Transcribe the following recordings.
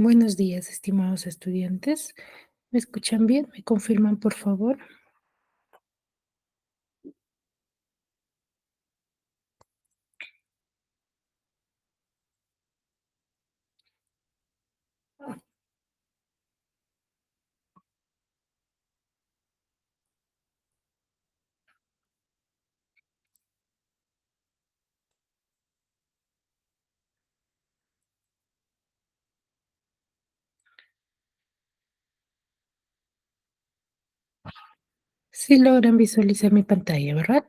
Buenos días, estimados estudiantes. ¿Me escuchan bien? ¿Me confirman, por favor? Sí logran visualizar mi pantalla, ¿verdad?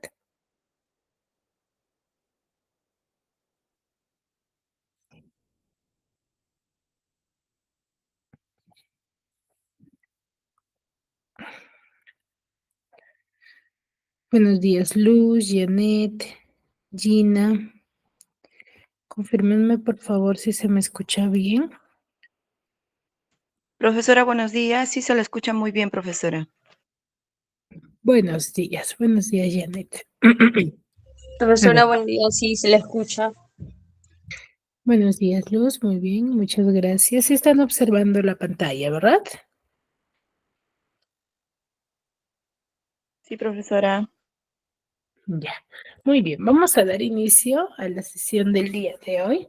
Buenos días, Luz, Janet, Gina. Confírmenme, por favor, si se me escucha bien. Profesora, buenos días. Sí, se la escucha muy bien, profesora. Buenos días, Janet. A Profesora, ver, buen día, sí, se la escucha. buenos días, Luz, muy bien, muchas gracias. Sí están observando la pantalla, ¿verdad? Sí, profesora. Ya, muy bien. Vamos a dar inicio a la sesión del día de hoy,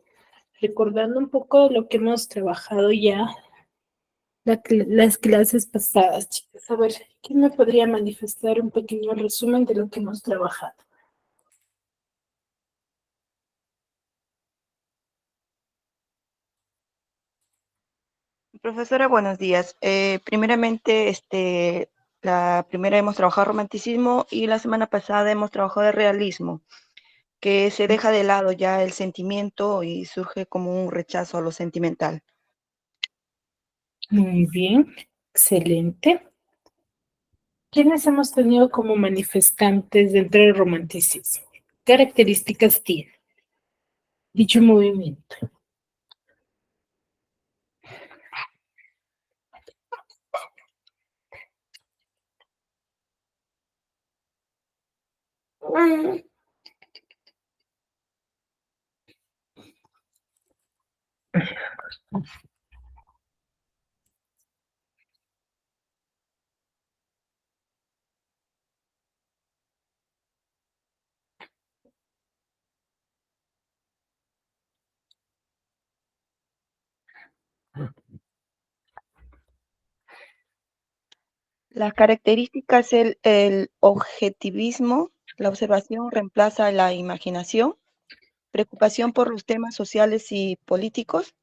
recordando un poco lo que hemos trabajado ya las clases pasadas, chicas. A ver, ¿quién me podría manifestar un pequeño resumen de lo que hemos trabajado? Profesora, buenos días. Primeramente, la primera hemos trabajado romanticismo y la semana pasada hemos trabajado de realismo, que se deja de lado ya el sentimiento y surge como un rechazo a lo sentimental. Muy bien, excelente. ¿Quiénes hemos tenido como manifestantes dentro del romanticismo? Características tiene dicho movimiento. Las características, el objetivismo, la observación reemplaza la imaginación, preocupación por los temas sociales y políticos,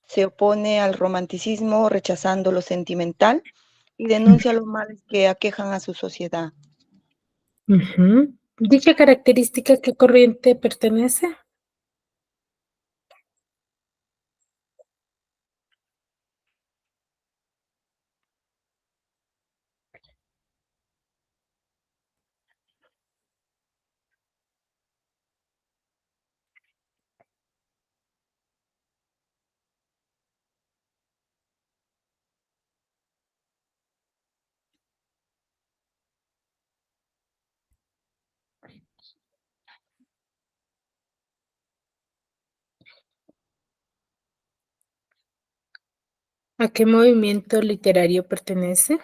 se opone al romanticismo rechazando lo sentimental y denuncia los males que aquejan a su sociedad. Ujú. Dicha característica, ¿a qué corriente pertenece? ¿A qué movimiento literario pertenece?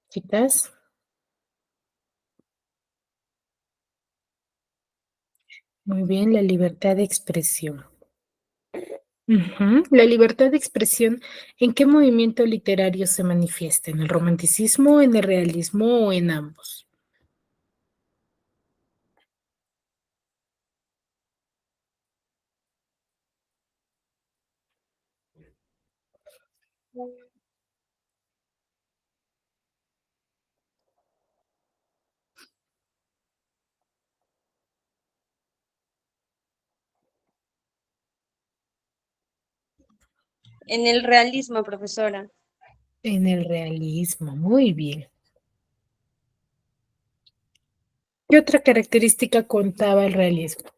Chicas, muy bien, la libertad de expresión. Ujú. La libertad de expresión, ¿en qué movimiento literario se manifiesta? ¿En el romanticismo, en el realismo o en ambos? En el realismo, profesora. En el realismo, muy bien. ¿Qué otra característica contaba el realismo?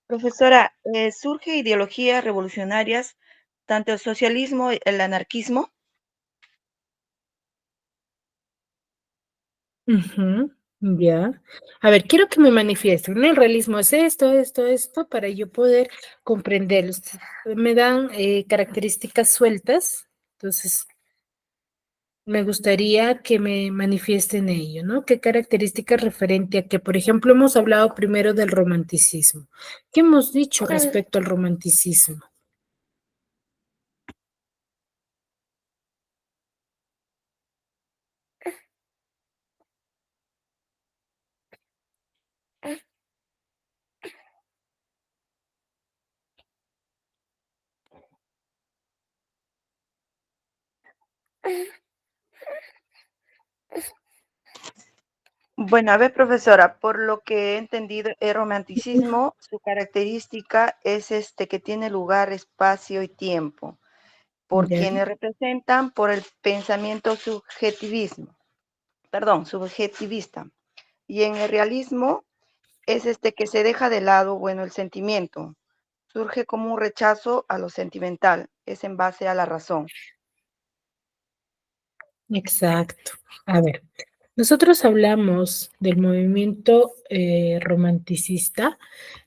Profesora, ¿surge ideologías revolucionarias, tanto el socialismo y el anarquismo? Ujú, ya. A ver, quiero que me manifiesten. ¿No? El realismo es esto, para yo poder comprender. Me dan características sueltas, entonces me gustaría que me manifiesten ello, ¿no? ¿Qué características referente a que, por ejemplo, hemos hablado primero del romanticismo? ¿Qué hemos dicho respecto al romanticismo? Bueno, a ver, profesora, por lo que he entendido, el romanticismo, su característica es que tiene lugar, espacio y tiempo, por Ya, quienes representan por el pensamiento subjetivista. Y en el realismo es que se deja de lado, bueno, el sentimiento. Surge como un rechazo a lo sentimental, es en base a la razón. exacto. A ver, nosotros hablamos del movimiento romanticista,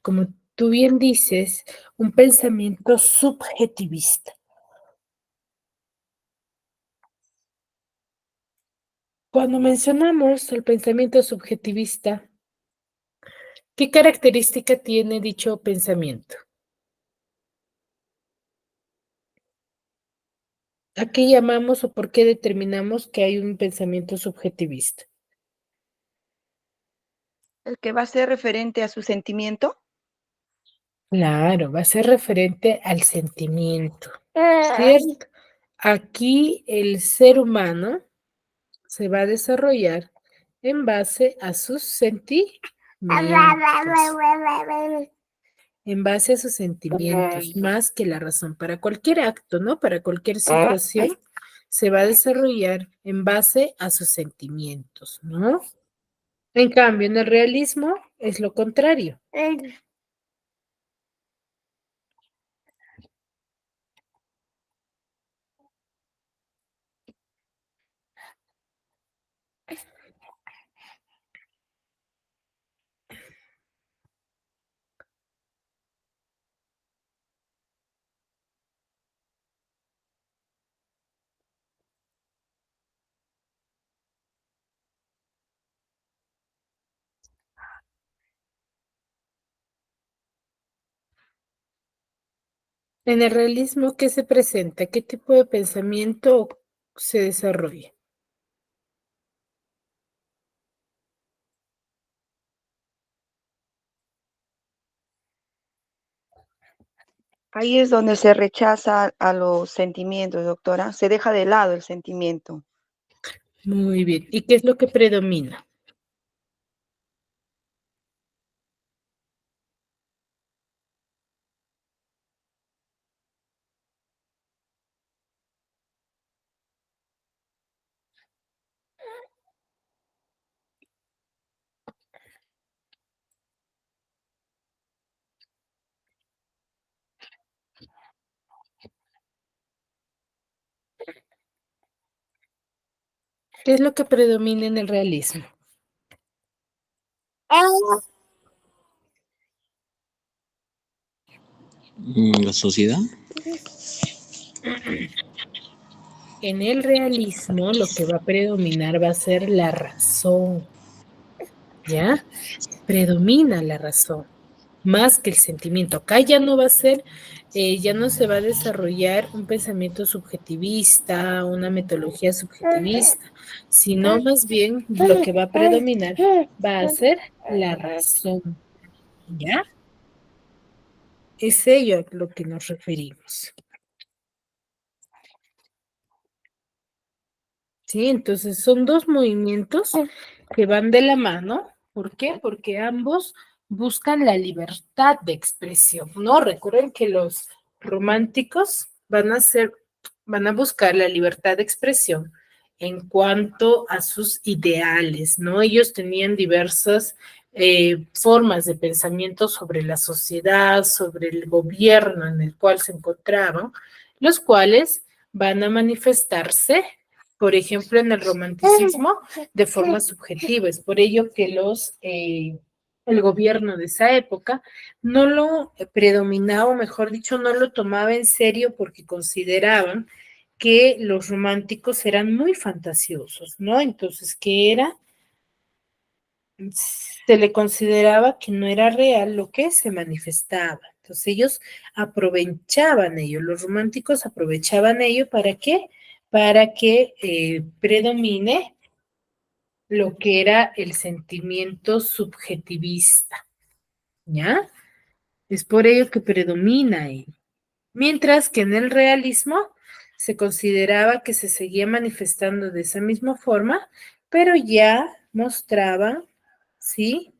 como tú bien dices, un pensamiento subjetivista. Cuando mencionamos el pensamiento subjetivista, ¿qué característica tiene dicho pensamiento? ¿A qué llamamos o por qué determinamos que hay un pensamiento subjetivista? El que va a ser referente a su sentimiento. Claro, va a ser referente al sentimiento, ¿cierto? Aquí el ser humano se va a desarrollar en base a sus sentimientos. En base a sus sentimientos, más que la razón. Para cualquier acto, ¿no? Para cualquier situación, se va a desarrollar en base a sus sentimientos, ¿no? En cambio, en el realismo es lo contrario. En el realismo, ¿qué se presenta? ¿Qué tipo de pensamiento se desarrolla? Ahí es donde se rechaza a los sentimientos, doctora. Se deja de lado el sentimiento. Muy bien. ¿Y qué es lo que predomina? ¿Qué es lo que predomina en el realismo? La sociedad. En el realismo, lo que va a predominar va a ser la razón, ¿ya? Predomina la razón, más que el sentimiento. Acá ya no va a ser, ya no se va a desarrollar un pensamiento subjetivista, una metodología subjetivista, sino más bien lo que va a predominar va a ser la razón, ¿ya? Es ello a lo que nos referimos. Sí, entonces son dos movimientos que van de la mano. ¿Por qué? Porque ambos buscan la libertad de expresión, ¿no? Recuerden que los románticos van a buscar la libertad de expresión en cuanto a sus ideales, ¿no? Ellos tenían diversas formas de pensamiento sobre la sociedad, sobre el gobierno en el cual se encontraban, los cuales van a manifestarse, por ejemplo, en el romanticismo de forma subjetiva. Es por ello que el gobierno de esa época no lo predominaba, o mejor dicho, no lo tomaba en serio porque consideraban que los románticos eran muy fantasiosos, ¿no? Entonces, ¿qué era? Se le consideraba que no era real lo que se manifestaba. Entonces ellos aprovechaban ello, los románticos aprovechaban ello ¿para qué? Para que predomine lo que era el sentimiento subjetivista, ¿ya? Es por ello que predomina ello. Mientras que en el realismo se consideraba que se seguía manifestando de esa misma forma, pero ya mostraba, ¿sí?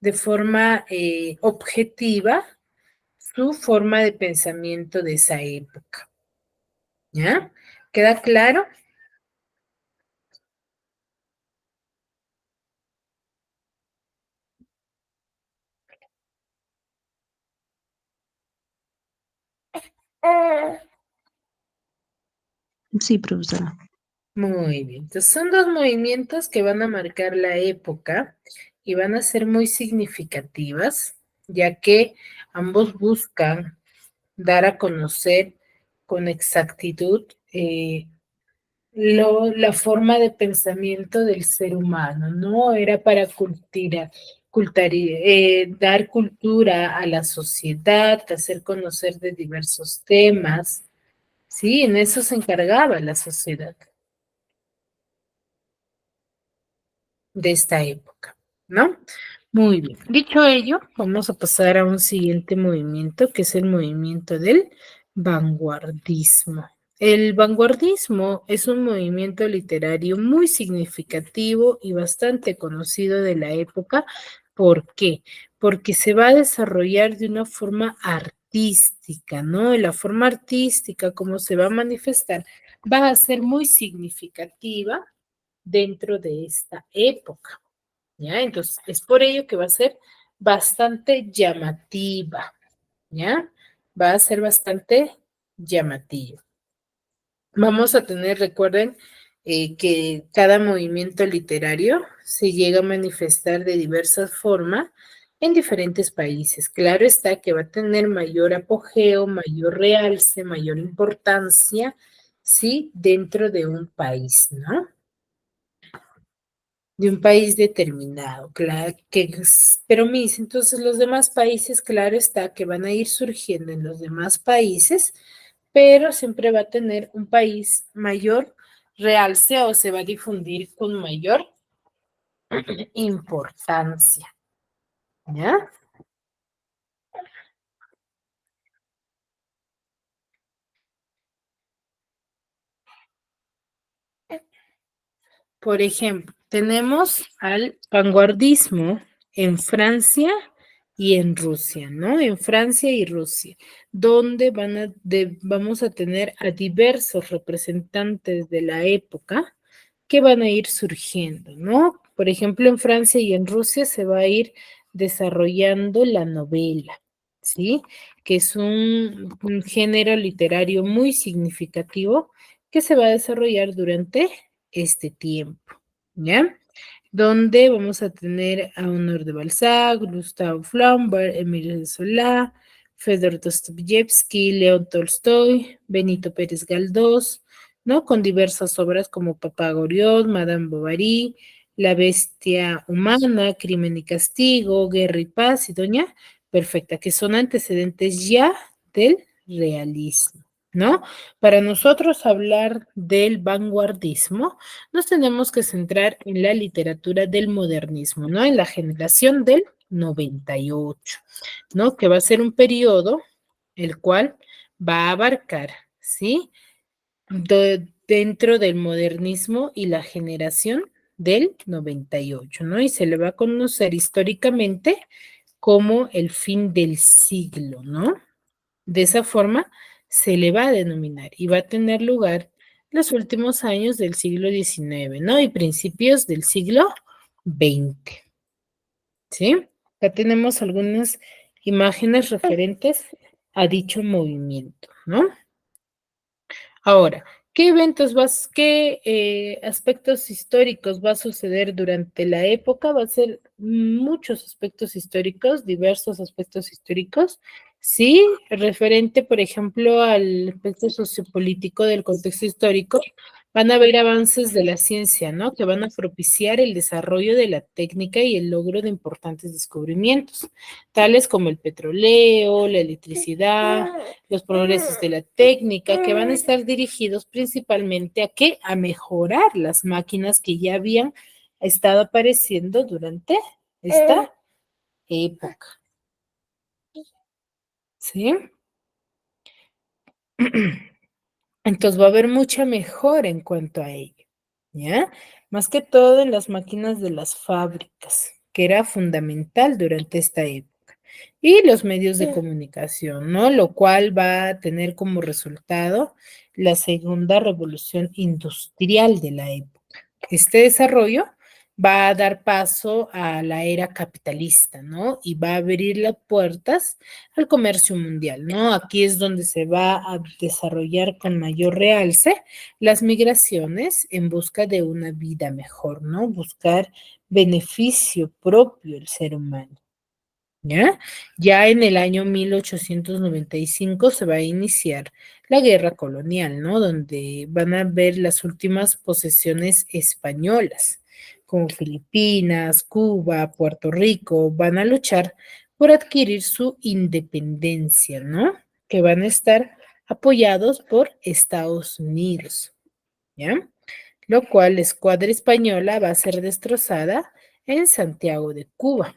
De forma objetiva su forma de pensamiento de esa época. ¿Ya? ¿Queda claro? Sí, profesora. Muy bien. Entonces son dos movimientos que van a marcar la época y van a ser muy significativas, ya que ambos buscan dar a conocer con exactitud la forma de pensamiento del ser humano, ¿no? Era para dar cultura a la sociedad, hacer conocer de diversos temas, ¿sí? En eso se encargaba la sociedad de esta época, ¿no? Muy bien. Dicho ello, vamos a pasar a un siguiente movimiento, que es el movimiento del vanguardismo. El vanguardismo es un movimiento literario muy significativo y bastante conocido de la época. ¿Por qué? Porque se va a desarrollar de una forma artística, ¿no? Y la forma artística, como se va a manifestar, va a ser muy significativa dentro de esta época, ¿ya? Entonces, es por ello que va a ser bastante llamativa, ¿ya? Va a ser bastante llamativa. Vamos a tener, recuerden, que cada movimiento literario se llega a manifestar de diversas formas en diferentes países. Claro está que va a tener mayor apogeo, mayor realce, mayor importancia, ¿sí? Dentro de un país, ¿no? de un país determinado, claro, pero mis, entonces los demás países, claro está que van a ir surgiendo en los demás países, pero siempre va a tener un país mayor realce o se va a difundir con mayor importancia, ¿ya? Por ejemplo, tenemos al vanguardismo en Francia y en Rusia, ¿no? En Francia y Rusia, donde vamos a tener a diversos representantes de la época que van a ir surgiendo, ¿no? Por ejemplo, en Francia y en Rusia se va a ir desarrollando la novela, ¿sí? Que es un género literario muy significativo que se va a desarrollar durante este tiempo, ¿ya? Donde vamos a tener a Honor de Balzac, Gustave Flaubert, Emile Zola, Fedor Dostoyevsky, León Tolstoy, Benito Pérez Galdós, ¿no? Con diversas obras como Papá Goriot, Madame Bovary, La Bestia Humana, Crimen y Castigo, Guerra y Paz y Doña Perfecta, que son antecedentes ya del realismo, ¿no? Para nosotros hablar del vanguardismo, nos tenemos que centrar en la literatura del modernismo, ¿no? En la generación del 98, ¿no? Que va a ser un periodo el cual va a abarcar, ¿sí? Dentro del modernismo y la generación del 98, ¿no? Y se le va a conocer históricamente como el fin del siglo, ¿no? De esa forma se le va a denominar y va a tener lugar los últimos años del siglo XIX, ¿no? Y principios del siglo XX, ¿sí? Acá tenemos algunas imágenes referentes a dicho movimiento, ¿no? Ahora, qué aspectos históricos va a suceder durante la época? Va a ser muchos aspectos históricos, diversos aspectos históricos, sí, referente, por ejemplo, al aspecto sociopolítico del contexto histórico, van a haber avances de la ciencia, ¿no? Que van a propiciar el desarrollo de la técnica y el logro de importantes descubrimientos, tales como el petróleo, la electricidad, los progresos de la técnica, que van a estar dirigidos principalmente a qué? A mejorar las máquinas que ya habían estado apareciendo durante esta época. ¿Sí? Entonces va a haber mucha mejora en cuanto a ello, ¿ya? Más que todo en las máquinas de las fábricas, que era fundamental durante esta época. Y los medios de comunicación, ¿no? Lo cual va a tener como resultado la segunda revolución industrial de la época. Este desarrollo va a dar paso a la era capitalista, ¿no? Y va a abrir las puertas al comercio mundial, ¿no? Aquí es donde se va a desarrollar con mayor realce las migraciones en busca de una vida mejor, ¿no? Buscar beneficio propio del ser humano. ¿Ya? Ya en el año 1895 se va a iniciar la guerra colonial, ¿no? Donde van a ver las últimas posesiones españolas, como Filipinas, Cuba, Puerto Rico, van a luchar por adquirir su independencia, ¿no? Que van a estar apoyados por Estados Unidos, ¿ya? Lo cual la escuadra española va a ser destrozada en Santiago de Cuba,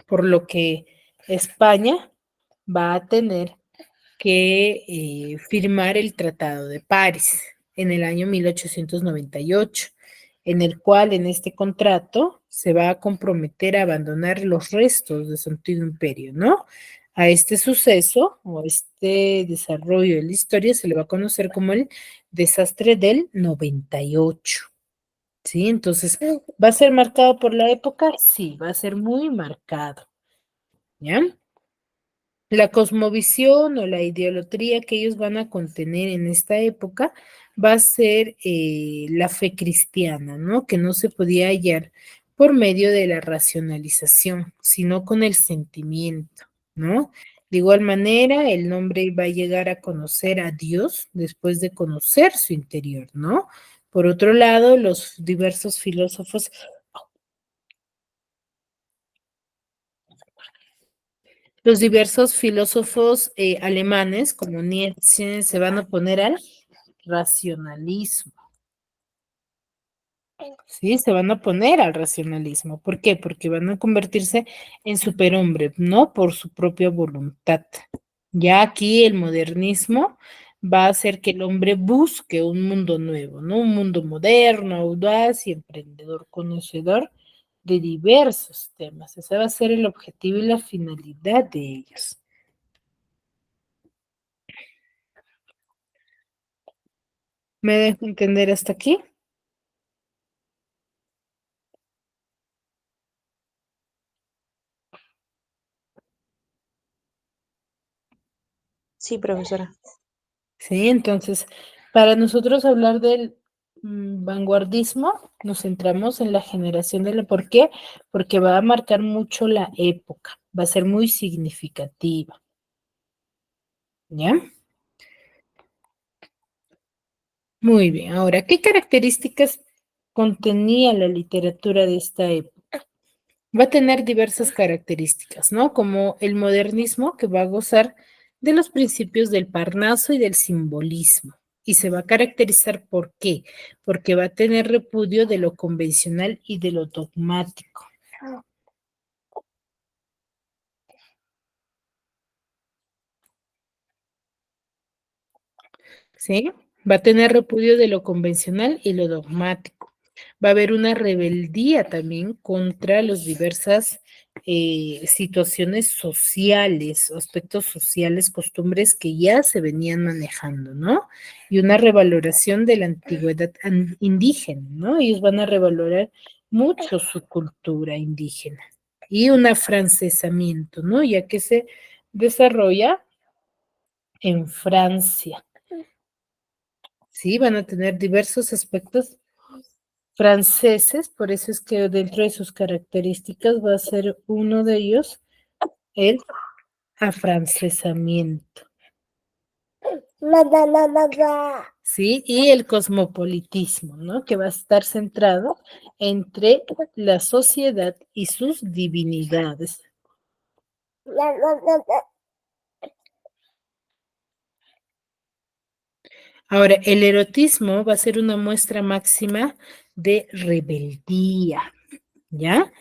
por lo que España va a tener que firmar el Tratado de París en el año 1898, en el cual en este contrato se va a comprometer a abandonar los restos de su antiguo imperio, ¿no? A este suceso o a este desarrollo de la historia se le va a conocer como el desastre del 98. ¿Sí? Entonces, ¿va a ser marcado por la época? Sí, va a ser muy marcado. ¿Ya? La cosmovisión o la idolatría que ellos van a contener en esta época va a ser la fe cristiana, ¿no? Que no se podía hallar por medio de la racionalización, sino con el sentimiento, ¿no? De igual manera, el nombre va a llegar a conocer a Dios después de conocer su interior, ¿no? Por otro lado, los diversos filósofos alemanes, como Nietzsche, se van a oponer al racionalismo. Sí, se van a oponer al racionalismo. ¿Por qué? Porque van a convertirse en superhombre, no por su propia voluntad. Ya aquí el modernismo va a hacer que el hombre busque un mundo nuevo, ¿no? Un mundo moderno, audaz y emprendedor, conocedor de diversos temas. Ese va a ser el objetivo y la finalidad de ellos. ¿Me dejo entender hasta aquí? Sí, profesora. Sí, entonces, para nosotros hablar del vanguardismo, nos centramos en la generación de la... ¿Por qué? Porque va a marcar mucho la época, va a ser muy significativa, ¿ya? Muy bien, ahora, ¿qué características contenía la literatura de esta época? Va a tener diversas características, ¿no? Como el modernismo, que va a gozar de los principios del Parnaso y del simbolismo. Y se va a caracterizar ¿por qué? Porque va a tener repudio de lo convencional y de lo dogmático. ¿Sí? Va a tener repudio de lo convencional y lo dogmático. Va a haber una rebeldía también contra las diversas situaciones sociales, aspectos sociales, costumbres que ya se venían manejando, ¿no? Y una revaloración de la antigüedad indígena, ¿no? Ellos van a revalorar mucho su cultura indígena. Y un afrancesamiento, ¿no? Ya que se desarrolla en Francia. Sí, van a tener diversos aspectos franceses, por eso es que dentro de sus características va a ser uno de ellos el afrancesamiento. Sí, y el cosmopolitismo, ¿no? Que va a estar centrado entre la sociedad y sus divinidades. Ahora, el erotismo va a ser una muestra máxima de rebeldía, ¿ya?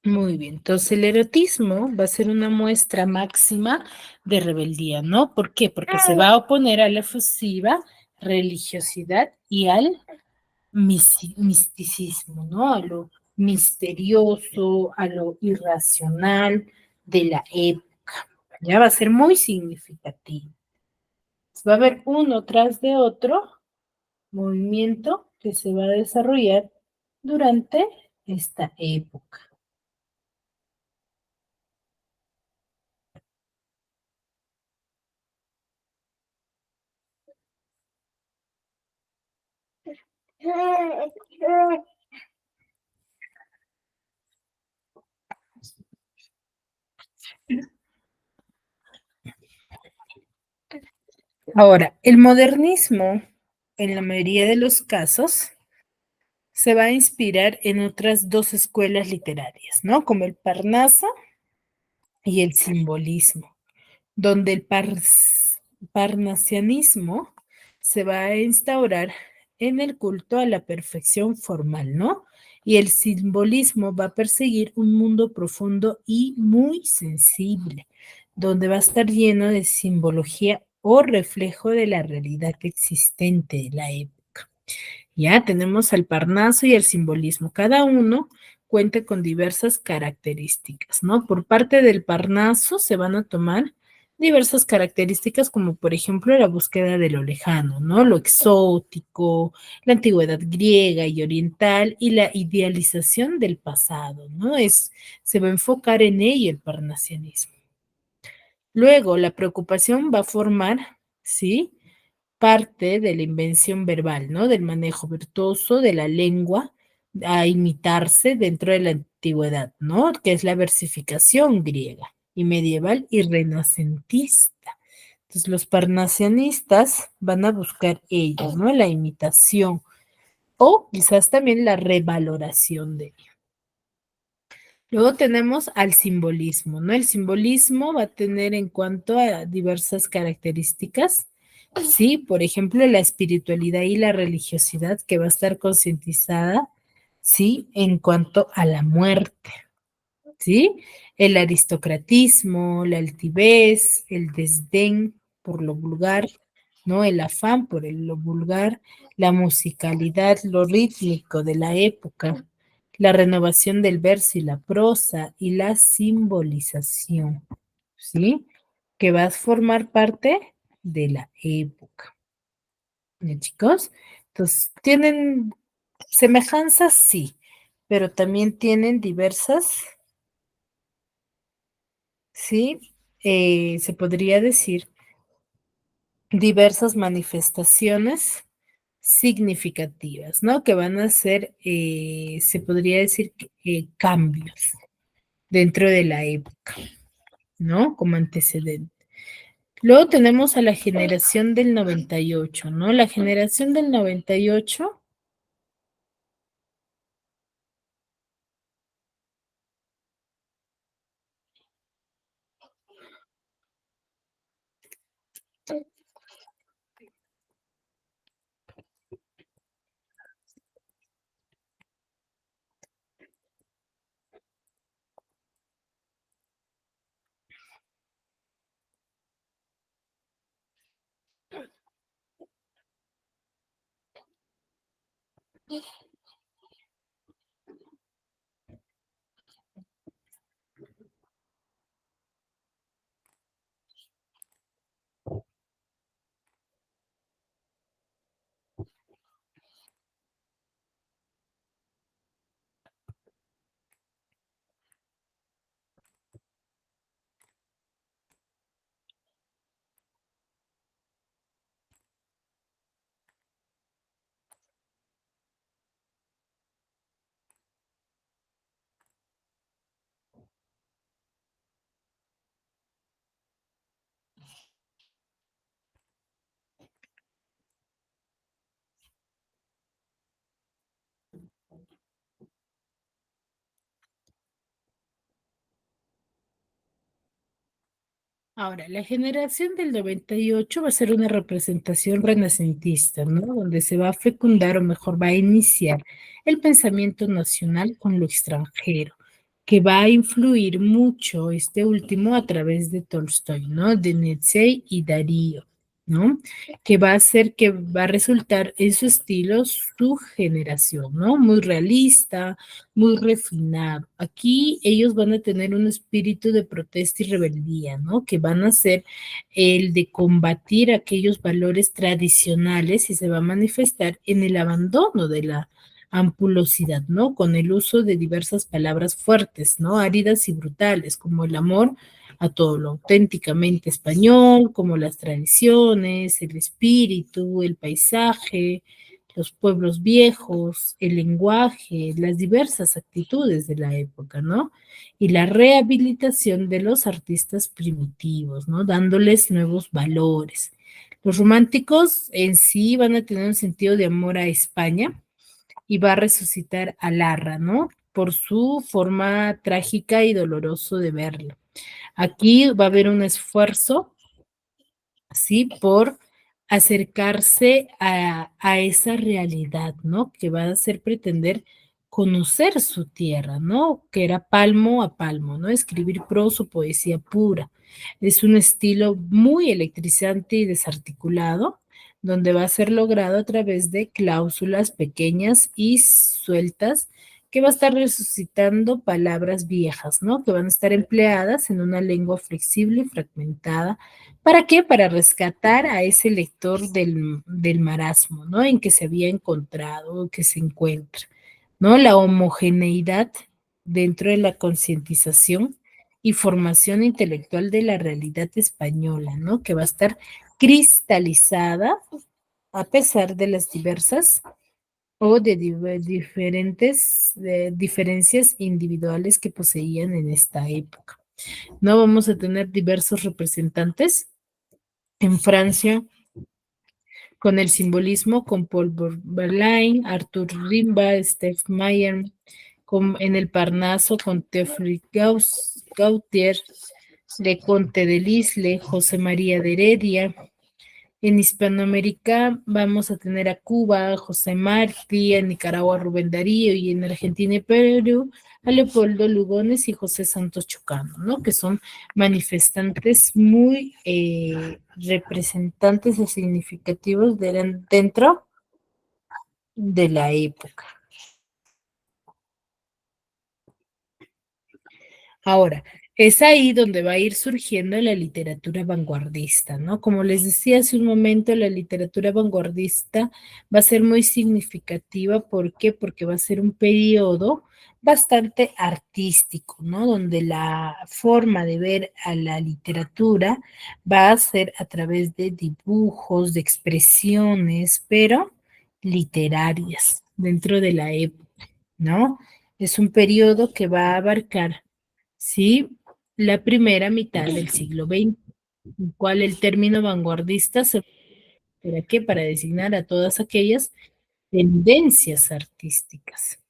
Muy bien, entonces el erotismo va a ser una muestra máxima de rebeldía, ¿no? ¿Por qué? Porque se va a oponer a la efusiva religiosidad y al misticismo, ¿no? A lo misterioso, a lo irracional de la época. Ya va a ser muy significativo. Va a haber uno tras de otro movimiento que se va a desarrollar durante esta época. Ahora, el modernismo, en la mayoría de los casos, se va a inspirar en otras dos escuelas literarias, ¿no? Como el Parnaso y el simbolismo, donde el parnasianismo se va a instaurar en el culto a la perfección formal, ¿no? Y el simbolismo va a perseguir un mundo profundo y muy sensible, donde va a estar lleno de simbología o reflejo de la realidad existente de la época. Ya tenemos al Parnaso y el simbolismo. Cada uno cuenta con diversas características, ¿no? Por parte del Parnaso se van a tomar diversas características como por ejemplo la búsqueda de lo lejano, ¿no? Lo exótico, la antigüedad griega y oriental y la idealización del pasado, ¿no? Se va a enfocar en ello el parnasianismo. Luego, la preocupación va a formar, ¿sí? Parte de la invención verbal, ¿no? Del manejo virtuoso de la lengua a imitarse dentro de la antigüedad, ¿no? Que es la versificación griega y medieval y renacentista. Entonces, los parnasianistas van a buscar ellos, ¿no? La imitación o quizás también la revaloración de ello. Luego tenemos al simbolismo, ¿no? El simbolismo va a tener en cuanto a diversas características, sí, por ejemplo, la espiritualidad y la religiosidad que va a estar concientizada, sí, en cuanto a la muerte, sí, el aristocratismo, la altivez, el desdén por lo vulgar, ¿no? El afán por lo vulgar, la musicalidad, lo rítmico de la época, la renovación del verso y la prosa y la simbolización, ¿sí? Que va a formar parte de la época. ¿Ya, chicos? Entonces, ¿tienen semejanzas? Sí, pero también tienen diversas, ¿sí? Se podría decir diversas manifestaciones significativas, ¿no? Que van a ser, se podría decir, cambios dentro de la época, ¿no? Como antecedente. Luego tenemos a la generación del 98, ¿no? La generación del 98. Ahora, la generación del 98 va a ser una representación renacentista, ¿no? Donde se va a fecundar, o mejor, va a iniciar el pensamiento nacional con lo extranjero, que va a influir mucho este último a través de Tolstoy, ¿no? De Nietzsche y Darío, ¿no? Que va a hacer que va a resultar en su estilo su generación, ¿no? Muy realista, muy refinado. Aquí ellos van a tener un espíritu de protesta y rebeldía, ¿no? Que van a ser el de combatir aquellos valores tradicionales y se va a manifestar en el abandono de la ampulosidad, ¿no? Con el uso de diversas palabras fuertes, ¿no? Áridas y brutales, como el amor a todo lo auténticamente español, como las tradiciones, el espíritu, el paisaje, los pueblos viejos, el lenguaje, las diversas actitudes de la época, ¿no? Y la rehabilitación de los artistas primitivos, ¿no? Dándoles nuevos valores. Los románticos en sí van a tener un sentido de amor a España y va a resucitar a Larra, ¿no? Por su forma trágica y doloroso de verlo. Aquí va a haber un esfuerzo, ¿sí? Por acercarse a esa realidad, ¿no? Que va a hacer pretender conocer su tierra, ¿no? Que era palmo a palmo, ¿no? Escribir prosa o poesía pura. Es un estilo muy electrizante y desarticulado, donde va a ser logrado a través de cláusulas pequeñas y sueltas que va a estar resucitando palabras viejas, ¿no? Que van a estar empleadas en una lengua flexible y fragmentada. ¿Para qué? Para rescatar a ese lector del marasmo, ¿no? En que se había encontrado, que se encuentra, ¿no? La homogeneidad dentro de la concientización y formación intelectual de la realidad española, ¿no? Que va a estar cristalizada a pesar de las diversas o de diferentes diferencias individuales que poseían en esta época. No vamos a tener diversos representantes en Francia con el simbolismo, con Paul Verlaine, Arthur Rimbaud, Steph Mayer, en el Parnaso con Teofil Gautier, Le Conte de Lisle, José María de Heredia. En Hispanoamérica vamos a tener a Cuba, José Martí, en Nicaragua Rubén Darío y en Argentina y Perú a Leopoldo Lugones y José Santos Chocano, ¿no? Que son manifestantes muy representantes y significativos dentro de la época. Ahora, es ahí donde va a ir surgiendo la literatura vanguardista, ¿no? Como les decía hace un momento, la literatura vanguardista va a ser muy significativa. ¿Por qué? Porque va a ser un periodo bastante artístico, ¿no? Donde la forma de ver a la literatura va a ser a través de dibujos, de expresiones, pero literarias dentro de la época, ¿no? Es un periodo que va a abarcar, sí, la primera mitad del siglo XX, en cual el término vanguardista se ¿para qué? Para designar a todas aquellas tendencias artísticas.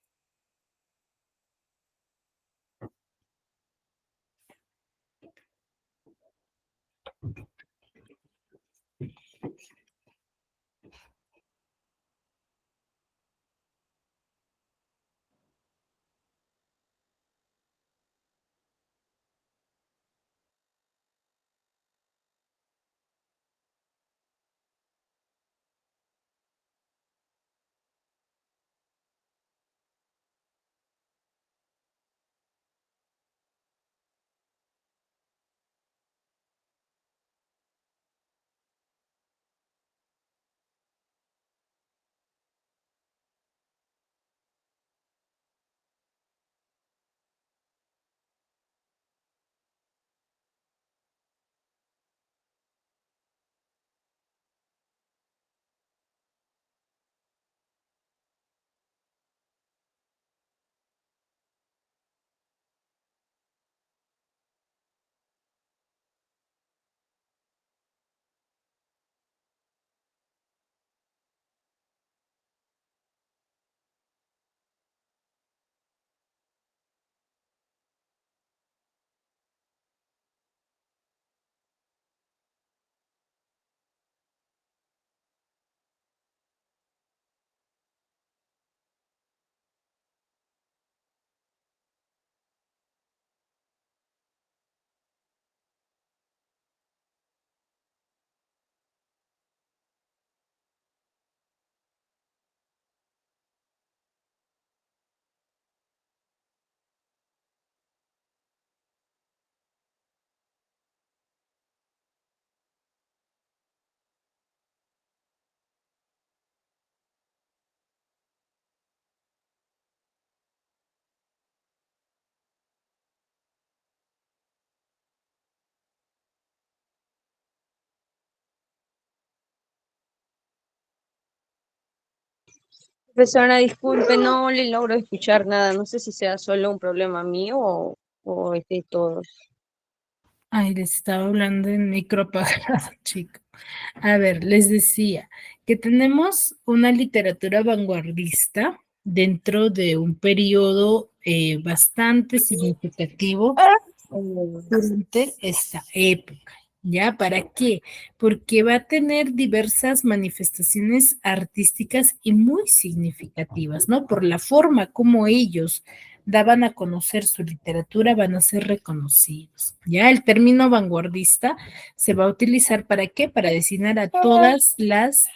Profesora, disculpe, no le logro escuchar nada. No sé si sea solo un problema mío o es de todos. Ay, les estaba hablando en micro apagado, chico. A ver, les decía que tenemos una literatura vanguardista dentro de un periodo bastante significativo durante esta época. ¿Ya? ¿Para qué? Porque va a tener diversas manifestaciones artísticas y muy significativas, ¿no? Por la forma como ellos daban a conocer su literatura, van a ser reconocidos. ¿Ya? El término vanguardista se va a utilizar ¿para qué? Para designar a todas las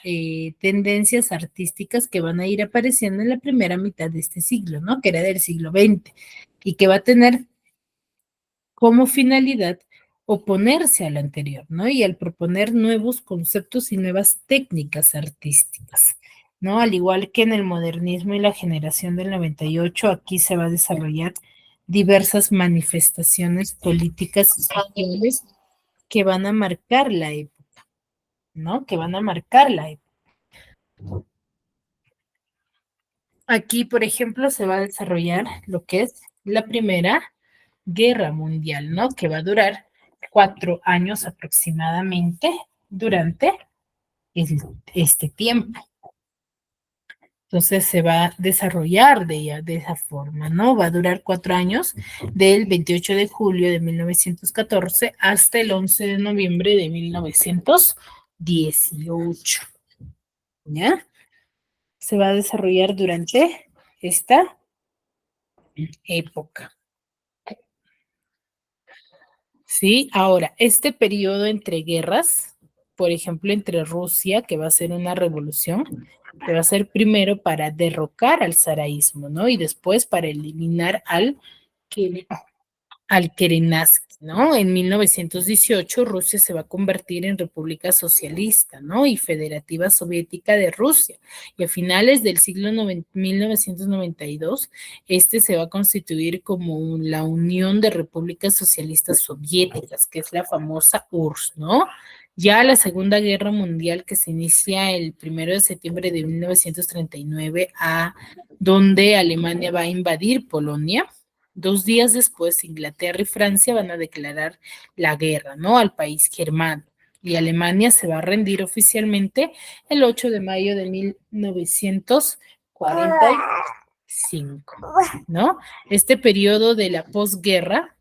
tendencias artísticas que van a ir apareciendo en la primera mitad de este siglo, ¿no? Que era del siglo XX y que va a tener como finalidad oponerse al anterior, ¿no? Y al proponer nuevos conceptos y nuevas técnicas artísticas, ¿no? Al igual que en el modernismo y la generación del 98, aquí se va a desarrollar diversas manifestaciones políticas y sociales que van a marcar la época, ¿no? Que van a marcar la época. Aquí, por ejemplo, se va a desarrollar lo que es la Primera Guerra Mundial, ¿no? Que va a durar 4 años aproximadamente durante este tiempo. Entonces se va a desarrollar de esa forma, ¿no? Va a durar 4 años, del 28 de julio de 1914 hasta el 11 de noviembre de 1918, ¿ya? Se va a desarrollar durante esta época. Sí, ahora, este periodo entre guerras, por ejemplo, entre Rusia, que va a ser una revolución, que va a ser primero para derrocar al zaraísmo, ¿no? Y después para eliminar al Kerenazki, ¿no? En 1918 Rusia se va a convertir en República Socialista, ¿no? Y Federativa Soviética de Rusia. Y a finales del siglo 1992, este se va a constituir como la Unión de Repúblicas Socialistas Soviéticas, que es la famosa URSS, ¿no? Ya la Segunda Guerra Mundial, que se inicia el 1 de septiembre de 1939, donde Alemania va a invadir Polonia. 2 días después, Inglaterra y Francia van a declarar la guerra, ¿no? Al país germano. Y Alemania se va a rendir oficialmente el 8 de mayo de 1945, ¿no? Este periodo de la posguerra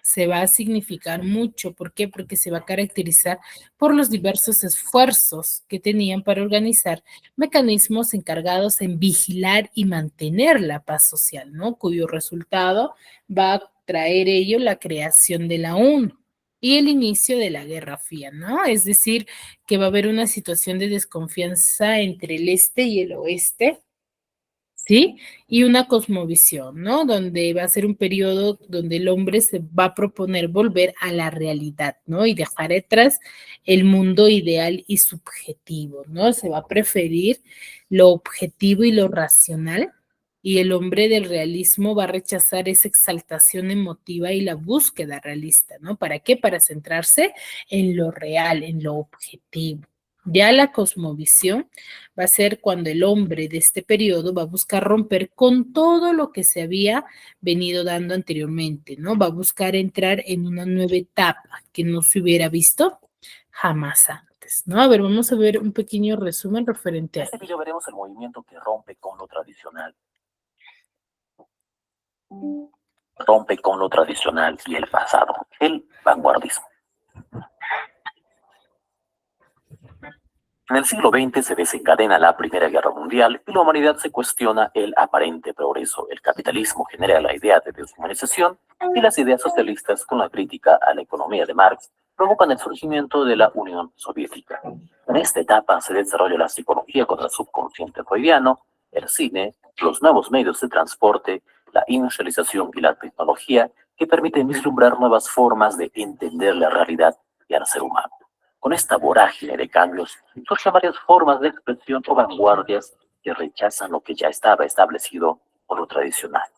se va a significar mucho. ¿Por qué? Porque se va a caracterizar por los diversos esfuerzos que tenían para organizar mecanismos encargados en vigilar y mantener la paz social, ¿no? Cuyo resultado va a traer ello la creación de la ONU y el inicio de la Guerra Fría, ¿no? Es decir, que va a haber una situación de desconfianza entre el este y el oeste, ¿sí? Y una cosmovisión, ¿no? Donde va a ser un periodo donde el hombre se va a proponer volver a la realidad, ¿no? Y dejar atrás el mundo ideal y subjetivo, ¿no? Se va a preferir lo objetivo y lo racional, y el hombre del realismo va a rechazar esa exaltación emotiva y la búsqueda realista, ¿no? ¿Para qué? Para centrarse en lo real, en lo objetivo. Ya la cosmovisión va a ser cuando el hombre de este periodo va a buscar romper con todo lo que se había venido dando anteriormente, ¿no? Va a buscar entrar en una nueva etapa que no se hubiera visto jamás antes, ¿no? A ver, vamos a ver un pequeño resumen referente a... En este video veremos el movimiento que rompe con lo tradicional. Rompe con lo tradicional y el pasado, el vanguardismo. En el siglo XX se desencadena la Primera Guerra Mundial y la humanidad se cuestiona el aparente progreso. El capitalismo genera la idea de deshumanización y las ideas socialistas, con la crítica a la economía de Marx, provocan el surgimiento de la Unión Soviética. En esta etapa se desarrolla la psicología con el subconsciente freudiano, el cine, los nuevos medios de transporte, la industrialización y la tecnología, que permiten vislumbrar nuevas formas de entender la realidad y al ser humano. Con esta vorágine de cambios, surgen varias formas de expresión o vanguardias que rechazan lo que ya estaba establecido o lo tradicional.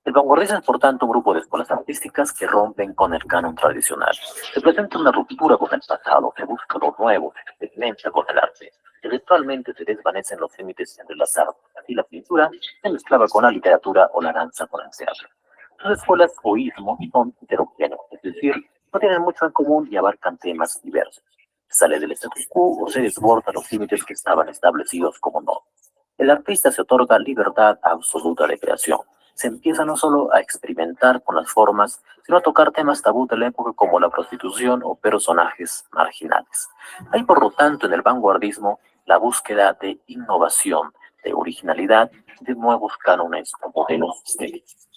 El vanguardismo es, por tanto, un grupo de escuelas artísticas que rompen con el canon tradicional. Se presenta una ruptura con el pasado, se busca lo nuevo, se experimenta con el arte. Eventualmente se desvanecen los límites entre las artes. Así la pintura se mezclaba con la literatura o la danza con el teatro. Las escuelas o ismos son heterogéneos, es decir, no tienen mucho en común y abarcan temas diversos. Se sale del status quo o se desborda los límites que estaban establecidos como no. El artista se otorga libertad absoluta de creación. Se empieza no solo a experimentar con las formas, sino a tocar temas tabú de la época como la prostitución o personajes marginales. Hay, por lo tanto, en el vanguardismo la búsqueda de innovación, de originalidad, de nuevos cánones o modelos estéticos.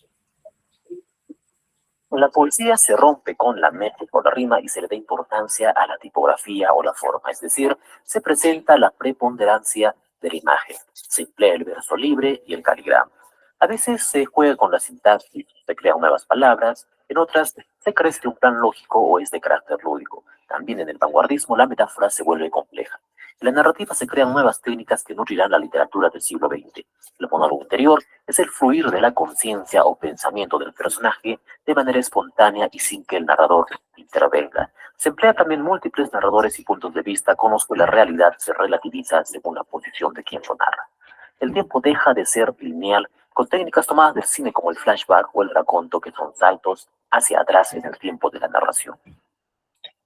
La poesía se rompe con la métrica o la rima y se le da importancia a la tipografía o la forma, es decir, se presenta la preponderancia de la imagen, se emplea el verso libre y el caligrama. A veces se juega con la sintaxis, se crean nuevas palabras, en otras se crece un plan lógico o es de carácter lúdico. También en el vanguardismo la metáfora se vuelve compleja. En la narrativa se crean nuevas técnicas que nutrirán la literatura del siglo XX. El monólogo interior es el fluir de la conciencia o pensamiento del personaje de manera espontánea y sin que el narrador intervenga. Se emplea también múltiples narradores y puntos de vista con los que la realidad se relativiza según la posición de quien lo narra. El tiempo deja de ser lineal con técnicas tomadas del cine como el flashback o el raconto, que son saltos hacia atrás en el tiempo de la narración.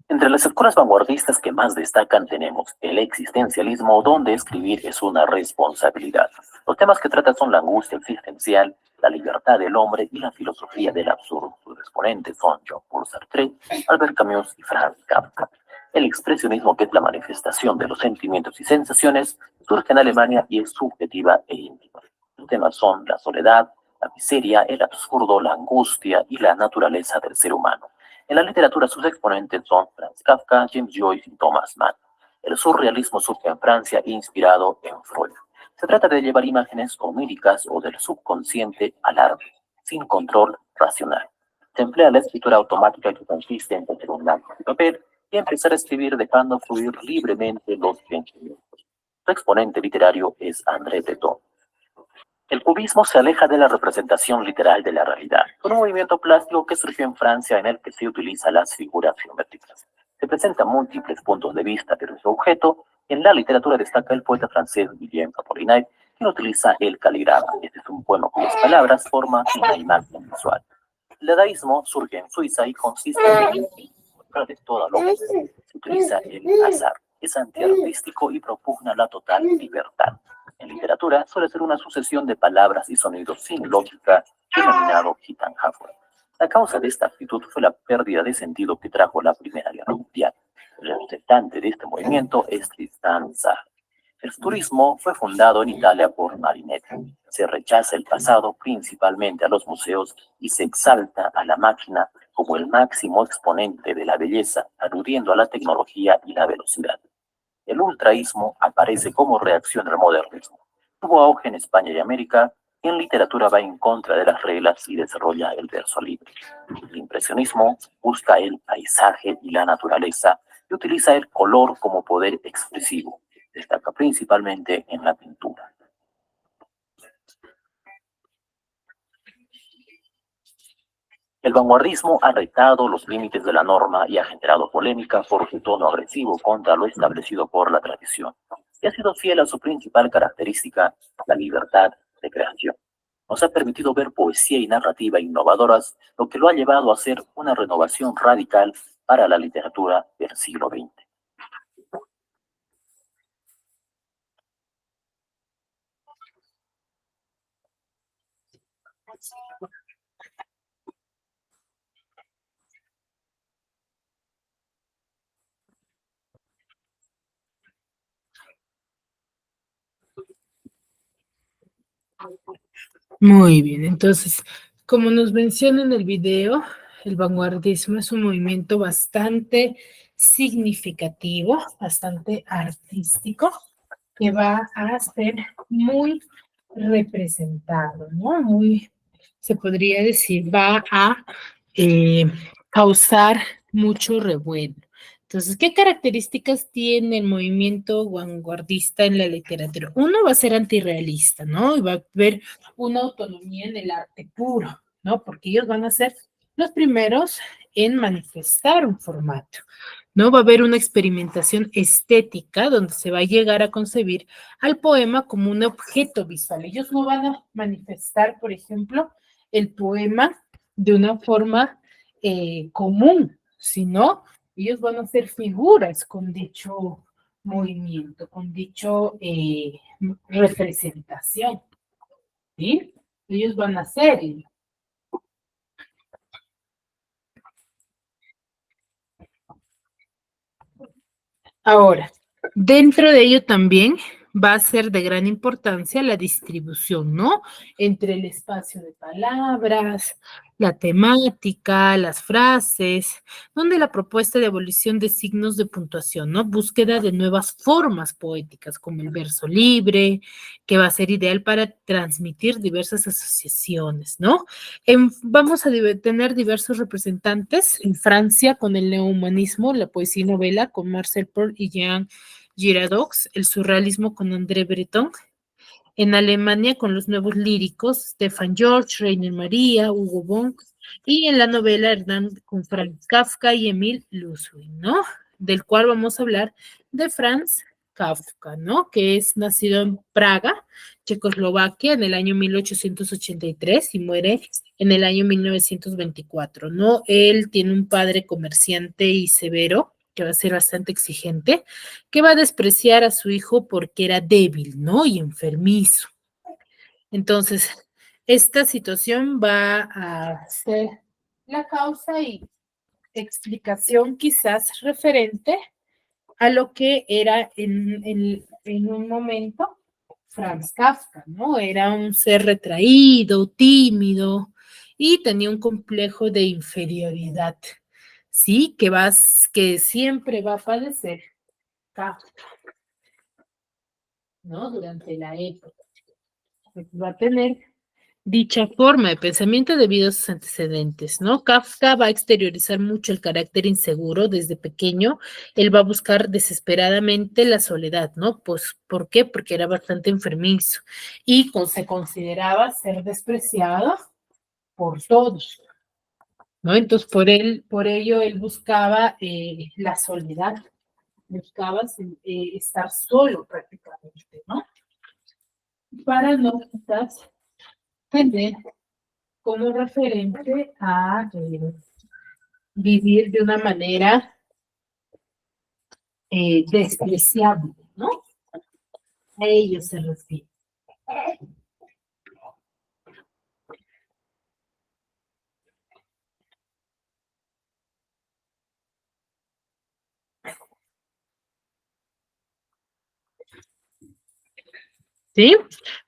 Entre las escuelas vanguardistas que más destacan tenemos el existencialismo, donde escribir es una responsabilidad. Los temas que trata son la angustia existencial, la libertad del hombre y la filosofía del absurdo. Sus exponentes son Jean-Paul Sartre, Albert Camus y Franz Kafka. El expresionismo, que es la manifestación de los sentimientos y sensaciones, surge en Alemania y es subjetiva e íntima. Los temas son la soledad, la miseria, el absurdo, la angustia y la naturaleza del ser humano. En la literatura sus exponentes son Franz Kafka, James Joyce y Thomas Mann. El surrealismo surge en Francia inspirado en Freud. Se trata de llevar imágenes oníricas o del subconsciente al arte, sin control racional. Se emplea la escritura automática, que consiste en tener un lápiz y papel y empezar a escribir dejando fluir libremente los pensamientos. Su exponente literario es André Breton. El cubismo se aleja de la representación literal de la realidad, con un movimiento plástico que surgió en Francia en el que se utilizan las figuras geométricas. Se presentan múltiples puntos de vista de su objeto. En la literatura destaca el poeta francés Guillaume Apollinaire, quien utiliza el caligrama. Este es un poema cuyas palabras forman una imagen visual. El dadaísmo surge en Suiza y consiste en contra de toda lógica. Se utiliza el azar, es antiartístico y propugna la total libertad. En literatura suele ser una sucesión de palabras y sonidos sin lógica, denominado Gitanjafur. La causa de esta actitud fue la pérdida de sentido que trajo la Primera Guerra Mundial. El representante de este movimiento es Tristan Tzar. El futurismo fue fundado en Italia por Marinetti. Se rechaza el pasado, principalmente a los museos, y se exalta a la máquina como el máximo exponente de la belleza, aludiendo a la tecnología y la velocidad. El ultraísmo aparece como reacción al modernismo. Tuvo auge en España y América, y en literatura va en contra de las reglas y desarrolla el verso libre. El impresionismo busca el paisaje y la naturaleza y utiliza el color como poder expresivo. Destaca principalmente en la pintura. El vanguardismo ha retado los límites de la norma y ha generado polémica por su tono agresivo contra lo establecido por la tradición, y ha sido fiel a su principal característica, la libertad de creación. Nos ha permitido ver poesía y narrativa innovadoras, lo que lo ha llevado a ser una renovación radical para la literatura del siglo XX. Muy bien, entonces, como nos menciona en el video, el vanguardismo es un movimiento bastante significativo, bastante artístico, que va a ser muy representado, ¿no? Muy, se podría decir, va a causar mucho revuelo. Entonces, ¿qué características tiene el movimiento vanguardista en la literatura? Uno va a ser antirrealista, ¿no? Y va a haber una autonomía en el arte puro, ¿no? Porque ellos van a ser los primeros en manifestar un formato, ¿no? Va a haber una experimentación estética donde se va a llegar a concebir al poema como un objeto visual. Ellos no van a manifestar, por ejemplo, el poema de una forma común, sino ellos van a hacer figuras con dicho movimiento, con dicho representación, ¿sí? Ellos van a hacer. Ahora, dentro de ello también va a ser de gran importancia la distribución, ¿no? Entre el espacio de palabras, la temática, las frases, donde la propuesta de abolición de signos de puntuación, ¿no? Búsqueda de nuevas formas poéticas, como el verso libre, que va a ser ideal para transmitir diversas asociaciones, ¿no? Vamos a tener diversos representantes en Francia con el neohumanismo, la poesía y novela con Marcel Proust y Jean Giraudoux, el surrealismo con André Breton, en Alemania con los nuevos líricos Stefan George, Rainer Maria, Hugo Bonn, y en la novela Hernán con Franz Kafka y Emil Lusswin, ¿no? Del cual vamos a hablar de Franz Kafka, ¿no? Que es nacido en Praga, Checoslovaquia, en el año 1883 y muere en el año 1924, ¿no? Él tiene un padre comerciante y severo, que va a ser bastante exigente, que va a despreciar a su hijo porque era débil, ¿no? Y enfermizo. Entonces, esta situación va a ser la causa y explicación quizás referente a lo que era en un momento Franz Kafka, ¿no? Era un ser retraído, tímido y tenía un complejo de inferioridad, ¿sí? Que siempre va a padecer Kafka, ¿no? Durante la época. Va a tener dicha forma de pensamiento debido a sus antecedentes, ¿no? Kafka va a exteriorizar mucho el carácter inseguro desde pequeño. Él va a buscar desesperadamente la soledad, ¿no? Pues, ¿por qué? Porque era bastante enfermizo y se consideraba ser despreciado por todos, ¿no? Entonces, por ello, él buscaba la soledad, buscaba estar solo prácticamente, ¿no? Para no quizás tener como referente a vivir de una manera despreciable, ¿no? A ello se refiere. ¿Sí?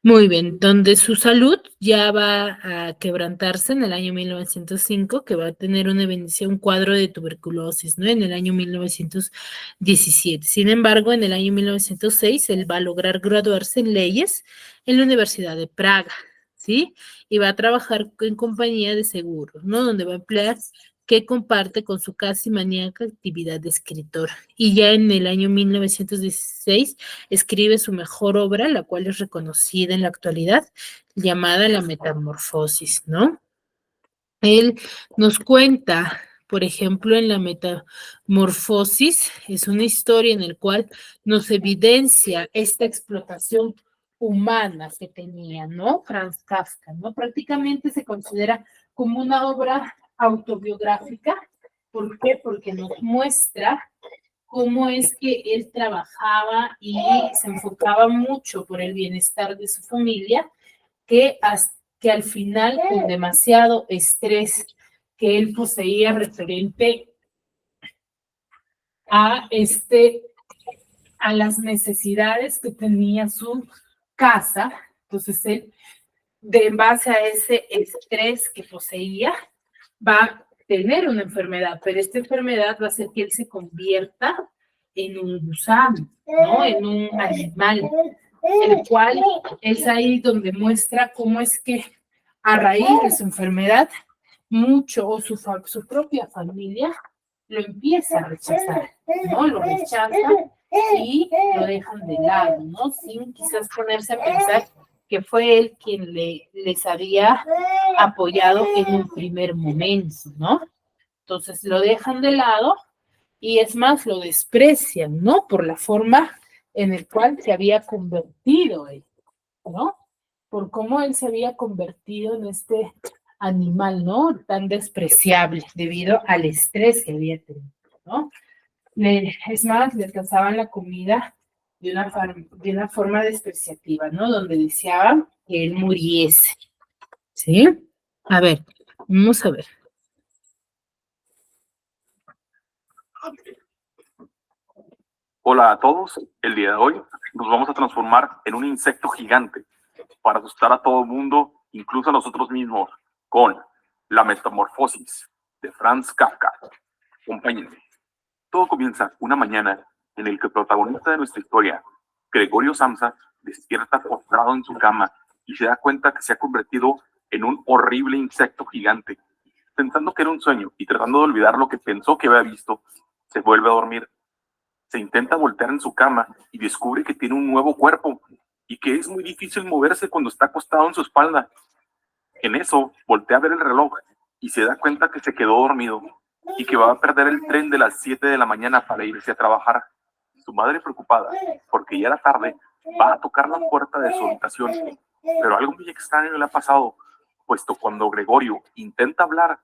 Muy bien, donde su salud ya va a quebrantarse en el año 1905, que va a tener un cuadro de tuberculosis, ¿no? En el año 1917. Sin embargo, en el año 1906, él va a lograr graduarse en leyes en la Universidad de Praga, ¿sí? Y va a trabajar en compañía de seguros, ¿no? Donde va a emplear que comparte con su casi maníaca actividad de escritor. Y ya en el año 1916 escribe su mejor obra, la cual es reconocida en la actualidad, llamada La Metamorfosis, ¿no? Él nos cuenta, por ejemplo, en La Metamorfosis, es una historia en la cual nos evidencia esta explotación humana que tenía, ¿no? Franz Kafka, ¿no? Prácticamente se considera como una obra autobiográfica. ¿Por qué? Porque nos muestra cómo es que él trabajaba y se enfocaba mucho por el bienestar de su familia, que al final, con demasiado estrés que él poseía referente a a las necesidades que tenía su casa, entonces él, en base a ese estrés que poseía, va a tener una enfermedad, pero esta enfermedad va a hacer que él se convierta en un gusano, ¿no? En un animal, el cual es ahí donde muestra cómo es que a raíz de su enfermedad, mucho o su propia familia lo empieza a rechazar, ¿no? Lo rechaza y lo dejan de lado, ¿no? Sin quizás ponerse a pensar que fue él quien les había apoyado en un primer momento, ¿no? Entonces lo dejan de lado y es más, lo desprecian, ¿no? Por la forma en el cual se había convertido él, ¿no? Por cómo él se había convertido en este animal, ¿no? Tan despreciable debido al estrés que había tenido, ¿no? Es más, le alcanzaban la comida de una forma despreciativa, ¿no? Donde deseaban que él muriese, ¿sí? A ver, vamos a ver. Hola a todos, el día de hoy nos vamos a transformar en un insecto gigante para asustar a todo el mundo, incluso a nosotros mismos, con La Metamorfosis de Franz Kafka. Acompáñenme. Todo comienza una mañana en el que el protagonista de nuestra historia, Gregorio Samsa, despierta postrado en su cama y se da cuenta que se ha convertido en un horrible insecto gigante. Pensando que era un sueño y tratando de olvidar lo que pensó que había visto, se vuelve a dormir. Se intenta voltear en su cama y descubre que tiene un nuevo cuerpo y que es muy difícil moverse cuando está acostado en su espalda. En eso, voltea a ver el reloj y se da cuenta que se quedó dormido y que va a perder el tren de las 7 de la mañana para irse a trabajar. Su madre, preocupada porque ya era tarde, va a tocar la puerta de su habitación, pero algo muy extraño le ha pasado, puesto cuando Gregorio intenta hablar,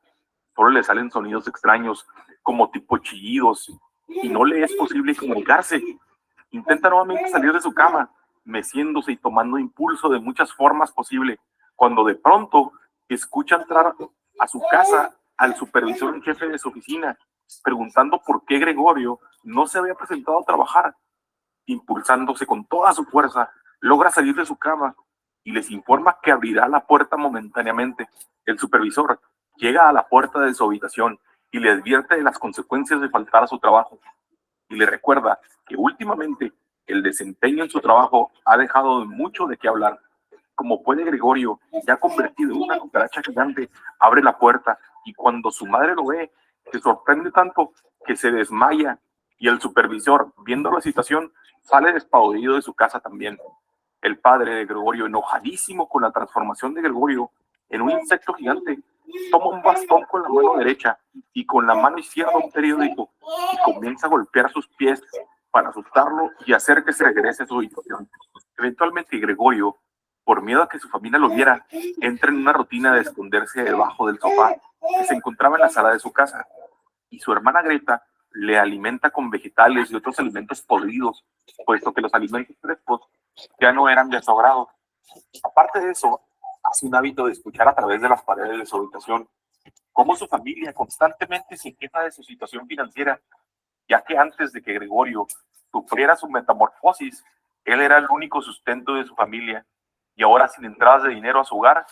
solo le salen sonidos extraños, como tipo chillidos, y no le es posible comunicarse. Intenta nuevamente salir de su cama, meciéndose y tomando impulso de muchas formas posibles, cuando de pronto escucha entrar a su casa al supervisor en jefe de su oficina, preguntando por qué Gregorio no se había presentado a trabajar. Impulsándose con toda su fuerza, logra salir de su cama y les informa que abrirá la puerta momentáneamente. El supervisor llega a la puerta de su habitación y le advierte de las consecuencias de faltar a su trabajo y le recuerda que últimamente el desempeño en su trabajo ha dejado mucho de qué hablar. Como puede, Gregorio, ya convertido en una cucaracha gigante, abre la puerta y cuando su madre lo ve, se sorprende tanto que se desmaya y el supervisor, viendo la situación, sale despavorido de su casa también. El padre de Gregorio, enojadísimo con la transformación de Gregorio en un insecto gigante, toma un bastón con la mano derecha y con la mano izquierda un periódico y comienza a golpear sus pies para asustarlo y hacer que se regrese a su habitación. Eventualmente Gregorio, por miedo a que su familia lo viera, entra en una rutina de esconderse debajo del sofá que se encontraba en la sala de su casa, y su hermana Greta le alimenta con vegetales y otros alimentos podridos, puesto que los alimentos frescos ya no eran de su agrado. Aparte de eso, hace un hábito de escuchar a través de las paredes de su habitación cómo su familia constantemente se queja de su situación financiera, ya que antes de que Gregorio sufriera su metamorfosis, él era el único sustento de su familia, y ahora, sin entradas de dinero a su hogar,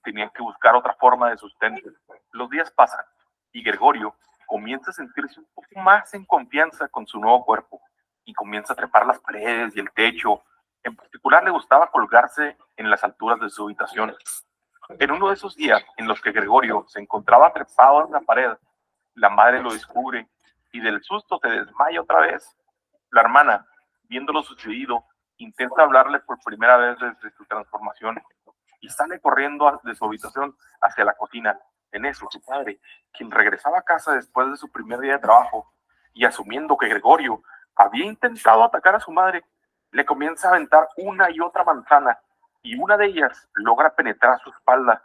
tenían que buscar otra forma de sustento. Los días pasan y Gregorio comienza a sentirse un poco más en confianza con su nuevo cuerpo y comienza a trepar las paredes y el techo. En particular, le gustaba colgarse en las alturas de su habitación. En uno de esos días en los que Gregorio se encontraba trepado en la pared, la madre lo descubre y del susto se desmaya otra vez. La hermana, viendo lo sucedido, intenta hablarle por primera vez desde su transformación y sale corriendo de su habitación hacia la cocina. En eso, su padre, quien regresaba a casa después de su primer día de trabajo y asumiendo que Gregorio había intentado atacar a su madre, le comienza a aventar una y otra manzana y una de ellas logra penetrar su espalda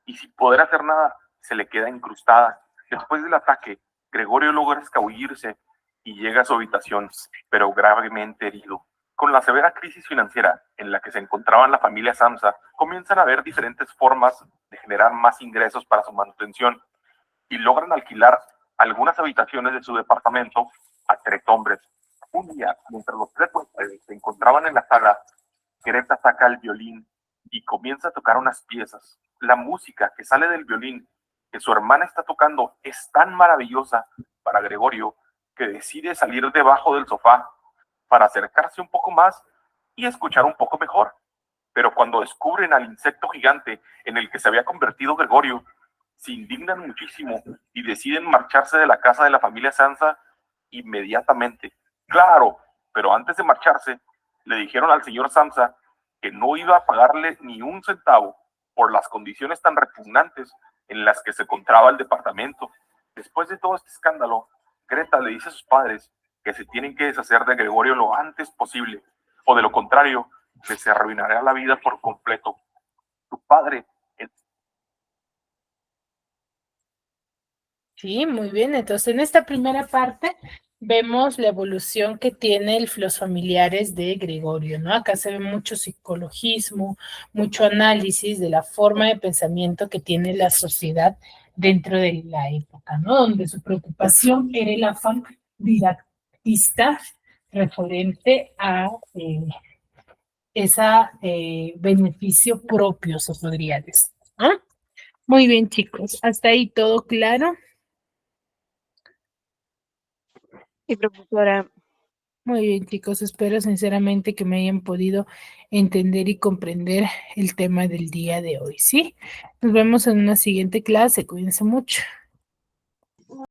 y sin poder hacer nada se le queda incrustada. Después del ataque, Gregorio logra escabullirse y llega a su habitación, pero gravemente herido. Con la severa crisis financiera en la que se encontraba la familia Samsa, comienzan a haber diferentes formas de generar más ingresos para su manutención y logran alquilar algunas habitaciones de su departamento a 3 hombres. Un día, mientras los 3 huéspedes se encontraban en la sala, Greta saca el violín y comienza a tocar unas piezas. La música que sale del violín que su hermana está tocando es tan maravillosa para Gregorio que decide salir debajo del sofá para acercarse un poco más y escuchar un poco mejor. Pero cuando descubren al insecto gigante en el que se había convertido Gregorio, se indignan muchísimo y deciden marcharse de la casa de la familia Sansa inmediatamente. Claro, pero antes de marcharse, le dijeron al señor Samsa que no iba a pagarle ni un centavo por las condiciones tan repugnantes en las que se encontraba el departamento. Después de todo este escándalo, Greta le dice a sus padres que se tienen que deshacer de Gregorio lo antes posible, o de lo contrario, les se arruinará la vida por completo. Su padre... Sí, muy bien. Entonces, en esta primera parte vemos la evolución que tiene los familiares de Gregorio, ¿no? Acá se ve mucho psicologismo, mucho análisis de la forma de pensamiento que tiene la sociedad dentro de la época, ¿no? Donde su preocupación era el afán didactista referente a ese beneficio propio, se podría decir, ¿no? Muy bien, chicos. Hasta ahí todo claro. Y profesora, Muy bien, chicos, espero sinceramente que me hayan podido entender y comprender el tema del día de hoy, ¿sí? Nos vemos en una siguiente clase, cuídense mucho.